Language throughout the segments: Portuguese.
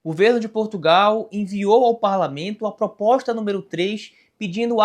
O governo de Portugal enviou ao parlamento a proposta número 3, pedindo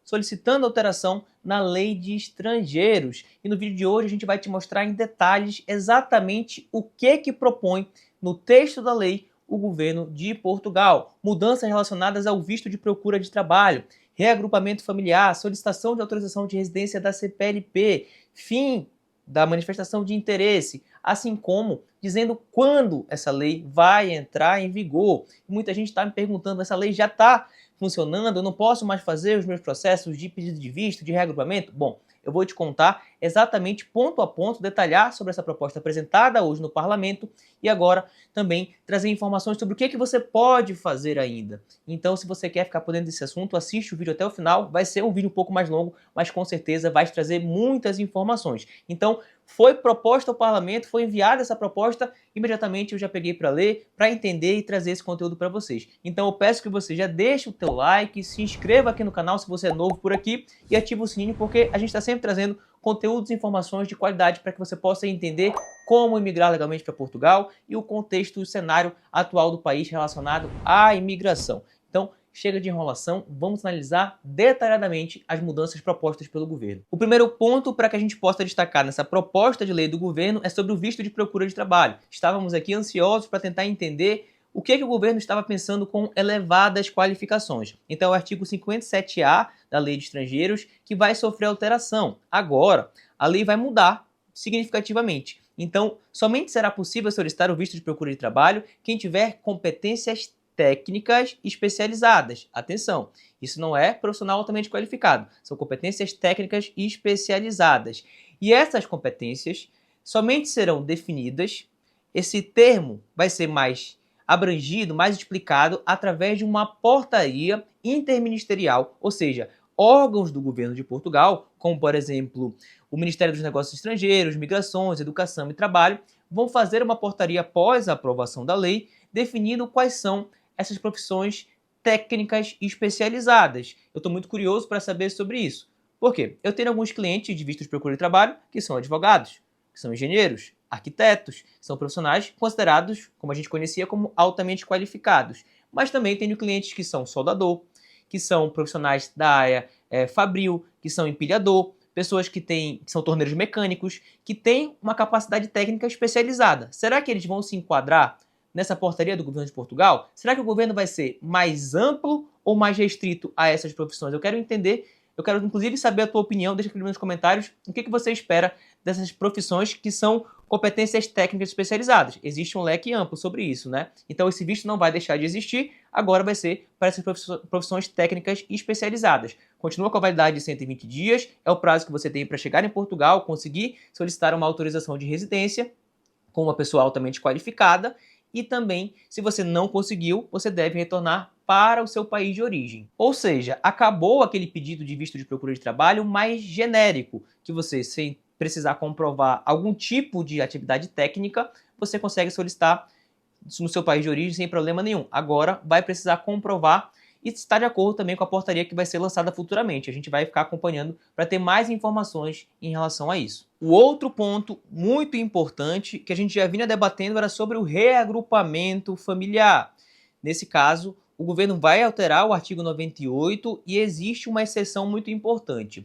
solicitando alteração na lei de estrangeiros. E no vídeo de hoje a gente vai te mostrar em detalhes exatamente o que propõe no texto da lei o governo de Portugal. Mudanças relacionadas ao visto de procura de trabalho, reagrupamento familiar, solicitação de autorização de residência da CPLP, fim da manifestação de interesse, assim como dizendo quando essa lei vai entrar em vigor. Muita gente está me perguntando, essa lei já está funcionando, eu não posso mais fazer os meus processos de pedido de visto, de reagrupamento? Bom, eu vou te contar exatamente ponto a ponto, detalhar sobre essa proposta apresentada hoje no parlamento e agora também trazer informações sobre o que você pode fazer ainda. Então, se você quer ficar por dentro desse assunto, assiste o vídeo até o final. Vai ser um vídeo um pouco mais longo, mas com certeza vai te trazer muitas informações. Então, foi proposta ao parlamento, foi enviada essa proposta, imediatamente eu já peguei para ler, para entender e trazer esse conteúdo para vocês. Então eu peço que você já deixe o teu like, se inscreva aqui no canal se você é novo por aqui e ative o sininho, porque a gente está sempre trazendo conteúdos e informações de qualidade para que você possa entender como imigrar legalmente para Portugal e o contexto e o cenário atual do país relacionado à imigração. Então, chega de enrolação, vamos analisar detalhadamente as mudanças propostas pelo governo. O primeiro ponto para que a gente possa destacar nessa proposta de lei do governo é sobre o visto de procura de trabalho. Estávamos aqui ansiosos para tentar entender o que o governo estava pensando com elevadas qualificações. Então, é o artigo 57A da Lei de Estrangeiros que vai sofrer alteração. Agora, a lei vai mudar significativamente. Então, somente será possível solicitar o visto de procura de trabalho quem tiver competências técnicas especializadas. Atenção, isso não é profissional altamente qualificado, são competências técnicas especializadas. E essas competências somente serão definidas, esse termo vai ser mais abrangido, mais explicado através de uma portaria interministerial, ou seja, órgãos do governo de Portugal, como por exemplo o Ministério dos Negócios Estrangeiros, Migrações, Educação e Trabalho, vão fazer uma portaria após a aprovação da lei, definindo quais são essas profissões técnicas especializadas. Eu estou muito curioso para saber sobre isso. Por quê? Eu tenho alguns clientes de visto de procura de trabalho que são advogados, que são engenheiros, arquitetos, são profissionais considerados, como a gente conhecia, como altamente qualificados. Mas também tenho clientes que são soldador, que são profissionais da área fabril, que são empilhador, pessoas que são torneiros mecânicos, que têm uma capacidade técnica especializada. Será que eles vão se enquadrar nessa portaria do governo de Portugal? Será que o governo vai ser mais amplo ou mais restrito a essas profissões? Eu quero entender, eu quero inclusive saber a tua opinião, deixa aqui nos comentários o que você espera dessas profissões que são competências técnicas especializadas. Existe um leque amplo sobre isso, né? Então esse visto não vai deixar de existir, agora vai ser para essas profissões técnicas especializadas. Continua com a validade de 120 dias, é o prazo que você tem para chegar em Portugal, conseguir solicitar uma autorização de residência com uma pessoa altamente qualificada. E também, se você não conseguiu, você deve retornar para o seu país de origem. Ou seja, acabou aquele pedido de visto de procura de trabalho mais genérico, que você, sem precisar comprovar algum tipo de atividade técnica, você consegue solicitar no seu país de origem sem problema nenhum. Agora vai precisar comprovar e está de acordo também com a portaria que vai ser lançada futuramente. A gente vai ficar acompanhando para ter mais informações em relação a isso. O outro ponto muito importante que a gente já vinha debatendo era sobre o reagrupamento familiar. Nesse caso, o governo vai alterar o artigo 98 e existe uma exceção muito importante.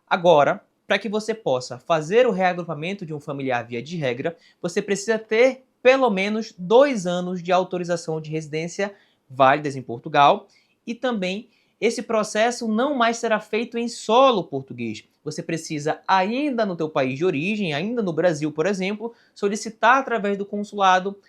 Agora, para que você possa fazer o reagrupamento de um familiar via de regra, você precisa ter pelo menos 2 anos de autorização de residência válidas em Portugal. E também esse processo não mais será feito em solo português. Você precisa, ainda no teu país de origem, ainda no Brasil, por exemplo, solicitar através do consulado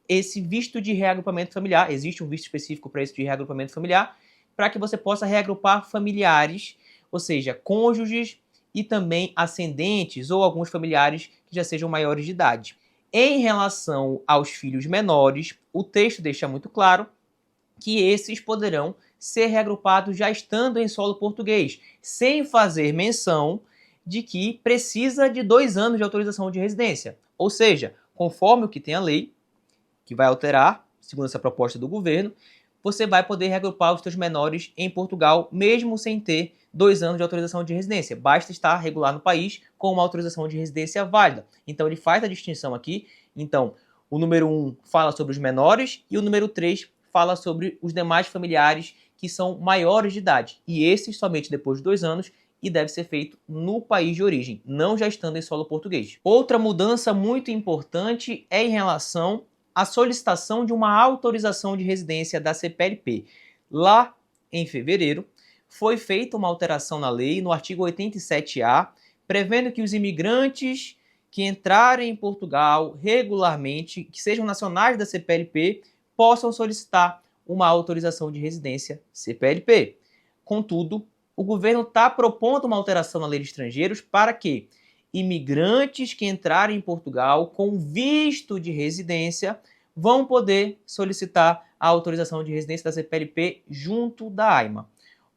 esse visto de reagrupamento familiar. Existe um visto específico para esse de reagrupamento familiar, para que você possa reagrupar familiares, ou seja, cônjuges e também ascendentes ou alguns familiares que já sejam maiores de idade. Em relação aos filhos menores, o texto deixa muito claro que esses poderão ser reagrupados já estando em solo português, sem fazer menção de que precisa de 2 anos de autorização de residência. Ou seja, conforme o que tem a lei, que vai alterar, segundo essa proposta do governo, você vai poder reagrupar os seus menores em Portugal, mesmo sem ter 2 anos de autorização de residência. Basta estar regular no país com uma autorização de residência válida. Então ele faz a distinção aqui. Então, O número 1 fala sobre os menores e o número 3 fala sobre os demais familiares que são maiores de idade. E esses somente depois de 2 anos e deve ser feito no país de origem, não já estando em solo português. Outra mudança muito importante é em relação à solicitação de uma autorização de residência da CPLP. Lá em fevereiro, foi feita uma alteração na lei, no artigo 87A, prevendo que os imigrantes que entrarem em Portugal regularmente, que sejam nacionais da CPLP, possam solicitar uma autorização de residência CPLP. Contudo, o governo está propondo uma alteração na lei de estrangeiros para que imigrantes que entrarem em Portugal com visto de residência vão poder solicitar a autorização de residência da CPLP junto da AIMA.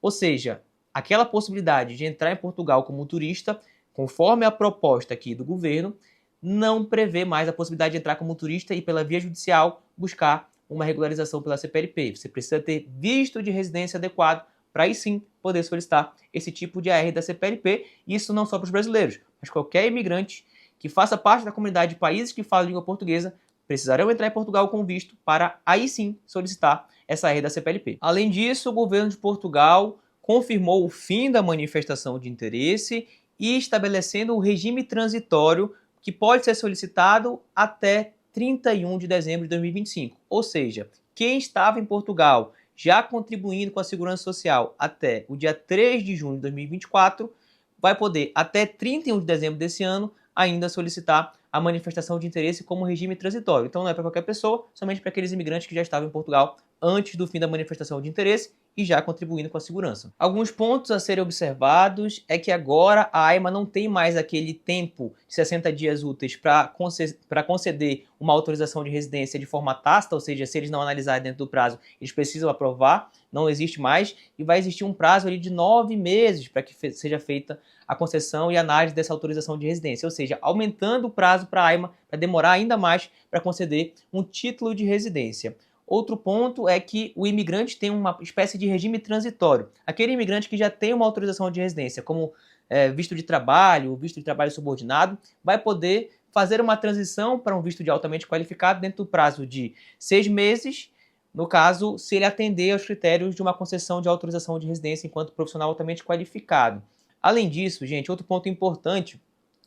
Ou seja, aquela possibilidade de entrar em Portugal como turista, conforme a proposta aqui do governo, não prevê mais a possibilidade de entrar como turista e pela via judicial buscar uma regularização pela CPLP. Você precisa ter visto de residência adequado para aí sim poder solicitar esse tipo de AR da CPLP, e isso não só para os brasileiros, mas qualquer imigrante que faça parte da comunidade de países que falam língua portuguesa precisarão entrar em Portugal com visto para aí sim solicitar essa AR da CPLP. Além disso, o governo de Portugal confirmou o fim da manifestação de interesse e estabelecendo o regime transitório que pode ser solicitado até 31 de dezembro de 2025. Ou seja, quem estava em Portugal já contribuindo com a Segurança Social até o dia 3 de junho de 2024, vai poder, até 31 de dezembro desse ano, ainda solicitar a manifestação de interesse como regime transitório. Então não é para qualquer pessoa, somente para aqueles imigrantes que já estavam em Portugal antes do fim da manifestação de interesse e já contribuindo com a segurança. Alguns pontos a serem observados é que agora a AIMA não tem mais aquele tempo de 60 dias úteis para conceder uma autorização de residência de forma tácita, ou seja, se eles não analisarem dentro do prazo, eles precisam aprovar, não existe mais, e vai existir um prazo ali de 9 meses para que seja feita a concessão e análise dessa autorização de residência, ou seja, aumentando o prazo para a AIMA para demorar ainda mais para conceder um título de residência. Outro ponto é que o imigrante tem uma espécie de regime transitório. Aquele imigrante que já tem uma autorização de residência, como visto de trabalho, visto de trabalho subordinado, vai poder fazer uma transição para um visto de altamente qualificado dentro do prazo de 6 meses, no caso, se ele atender aos critérios de uma concessão de autorização de residência enquanto profissional altamente qualificado. Além disso, gente, outro ponto importante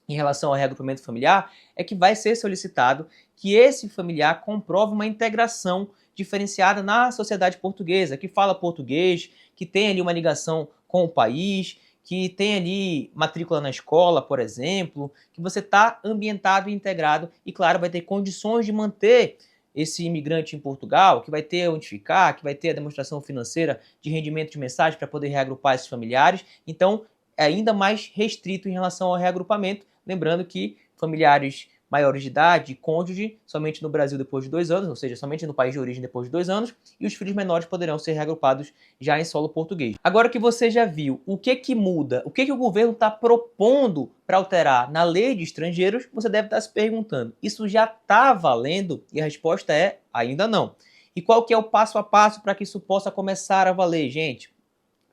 em relação ao reagrupamento familiar é que vai ser solicitado que esse familiar comprove uma integração diferenciada na sociedade portuguesa, que fala português, que tem ali uma ligação com o país, que tem ali matrícula na escola, por exemplo, que você está ambientado e integrado e, claro, vai ter condições de manter esse imigrante em Portugal, que vai ter onde ficar, que vai ter a demonstração financeira de rendimento de mensagem para poder reagrupar esses familiares. Então, é ainda mais restrito em relação ao reagrupamento, lembrando que familiares maiores de idade, cônjuge, somente no Brasil depois de 2 anos, ou seja, somente no país de origem depois de 2 anos, e os filhos menores poderão ser reagrupados já em solo português. Agora que você já viu o que muda, o que o governo está propondo para alterar na lei de estrangeiros, você deve estar se perguntando, isso já está valendo? E a resposta é, ainda não. E qual que é o passo a passo para que isso possa começar a valer, gente?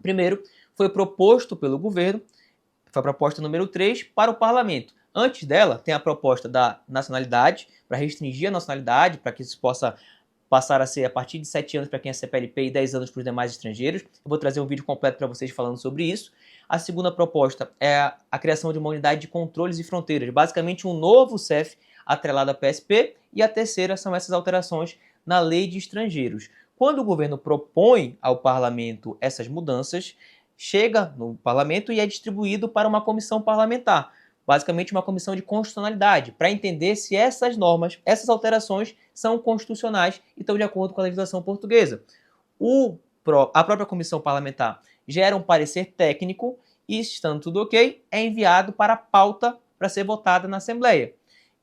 Primeiro, foi proposto pelo governo, foi a proposta número 3 para o parlamento. Antes dela, tem a proposta da nacionalidade, para restringir a nacionalidade, para que isso possa passar a ser a partir de 7 anos para quem é CPLP e 10 anos para os demais estrangeiros. Eu vou trazer um vídeo completo para vocês falando sobre isso. A segunda proposta é a criação de uma unidade de controles e fronteiras, basicamente um novo CEF atrelado à PSP. E a terceira são essas alterações na lei de estrangeiros. Quando o governo propõe ao parlamento essas mudanças, chega no parlamento e é distribuído para uma comissão parlamentar, basicamente uma comissão de constitucionalidade, para entender se essas normas, essas alterações são constitucionais e estão de acordo com a legislação portuguesa. A própria comissão parlamentar gera um parecer técnico e, estando tudo ok, é enviado para a pauta para ser votada na Assembleia.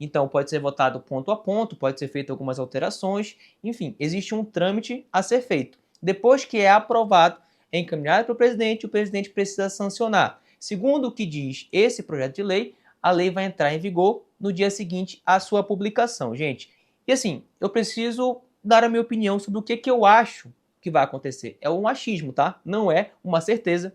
Então, pode ser votado ponto a ponto, pode ser feito algumas alterações, enfim, existe um trâmite a ser feito. Depois que é aprovado, é encaminhado para o presidente precisa sancionar. Segundo o que diz esse projeto de lei, a lei vai entrar em vigor no dia seguinte à sua publicação, gente. E assim, eu preciso dar a minha opinião sobre o que eu acho que vai acontecer. É um achismo, tá? Não é uma certeza.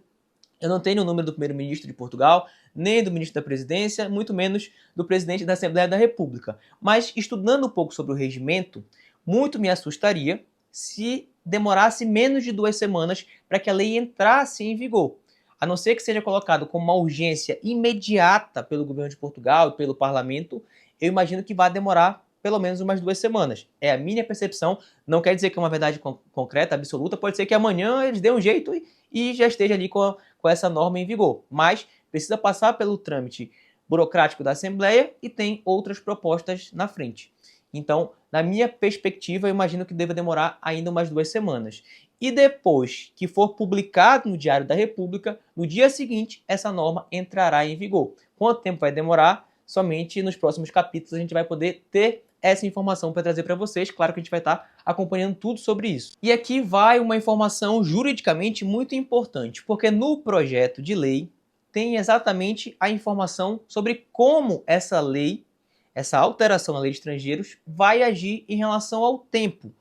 Eu não tenho o número do primeiro-ministro de Portugal, nem do ministro da Presidência, muito menos do presidente da Assembleia da República. Mas estudando um pouco sobre o regimento, muito me assustaria se demorasse menos de 2 semanas para que a lei entrasse em vigor. A não ser que seja colocado como uma urgência imediata pelo governo de Portugal e pelo parlamento, eu imagino que vai demorar pelo menos umas 2 semanas. É a minha percepção, não quer dizer que é uma verdade concreta, absoluta, pode ser que amanhã eles dêem um jeito e já esteja ali com essa norma em vigor. Mas precisa passar pelo trâmite burocrático da Assembleia e tem outras propostas na frente. Então, na minha perspectiva, eu imagino que deva demorar ainda umas 2 semanas. E depois que for publicado no Diário da República, no dia seguinte, essa norma entrará em vigor. Quanto tempo vai demorar? Somente nos próximos capítulos a gente vai poder ter essa informação para trazer para vocês. Claro que a gente vai estar acompanhando tudo sobre isso. E aqui vai uma informação juridicamente muito importante, porque no projeto de lei tem exatamente a informação sobre como essa lei, essa alteração na lei de estrangeiros, vai agir em relação ao tempo.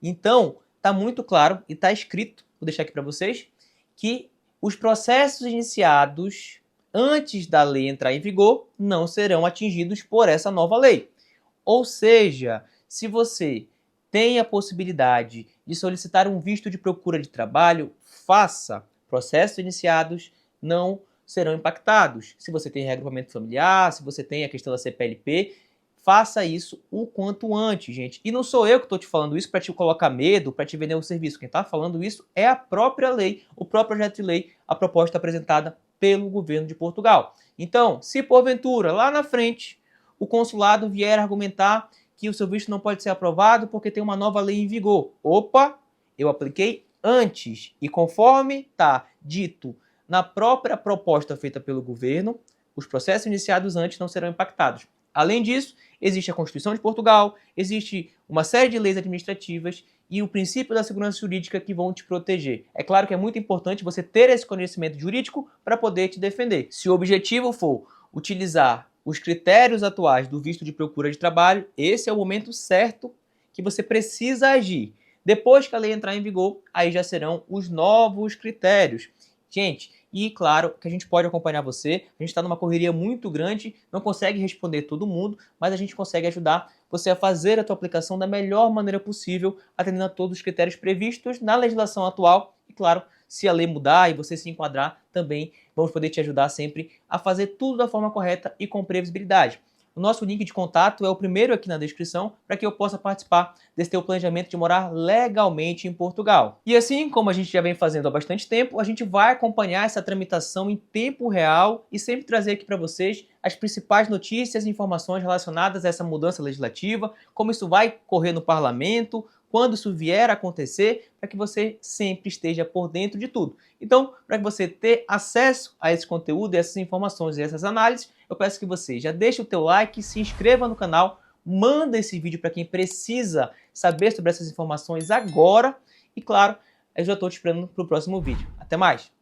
Então, está muito claro e está escrito, vou deixar aqui para vocês, que os processos iniciados antes da lei entrar em vigor não serão atingidos por essa nova lei. Ou seja, se você tem a possibilidade de solicitar um visto de procura de trabalho, faça. Processos iniciados não serão impactados. Se você tem reagrupamento familiar, se você tem a questão da CPLP, faça isso o quanto antes, gente. E não sou eu que estou te falando isso para te colocar medo, para te vender um serviço. Quem está falando isso é a própria lei, o próprio projeto de lei, a proposta apresentada pelo governo de Portugal. Então, se porventura, lá na frente, o consulado vier argumentar que o seu visto não pode ser aprovado porque tem uma nova lei em vigor. Opa, eu apliquei antes. E conforme está dito na própria proposta feita pelo governo, os processos iniciados antes não serão impactados. Além disso, existe a Constituição de Portugal, existe uma série de leis administrativas e o princípio da segurança jurídica que vão te proteger. É claro que é muito importante você ter esse conhecimento jurídico para poder te defender. Se o objetivo for utilizar os critérios atuais do visto de procura de trabalho, esse é o momento certo que você precisa agir. Depois que a lei entrar em vigor, aí já serão os novos critérios. Gente, e claro que a gente pode acompanhar você, a gente está numa correria muito grande, não consegue responder todo mundo, mas a gente consegue ajudar você a fazer a tua aplicação da melhor maneira possível, atendendo a todos os critérios previstos na legislação atual. E claro, se a lei mudar e você se enquadrar, também vamos poder te ajudar sempre a fazer tudo da forma correta e com previsibilidade. O nosso link de contato é o primeiro aqui na descrição para que eu possa participar desse teu planejamento de morar legalmente em Portugal. E assim como a gente já vem fazendo há bastante tempo, a gente vai acompanhar essa tramitação em tempo real e sempre trazer aqui para vocês as principais notícias e informações relacionadas a essa mudança legislativa, como isso vai correr no parlamento, quando isso vier a acontecer, para que você sempre esteja por dentro de tudo. Então, para que você ter acesso a esse conteúdo, essas informações e essas análises, eu peço que você já deixe o teu like, se inscreva no canal, manda esse vídeo para quem precisa saber sobre essas informações agora e, claro, eu já estou te esperando para o próximo vídeo. Até mais!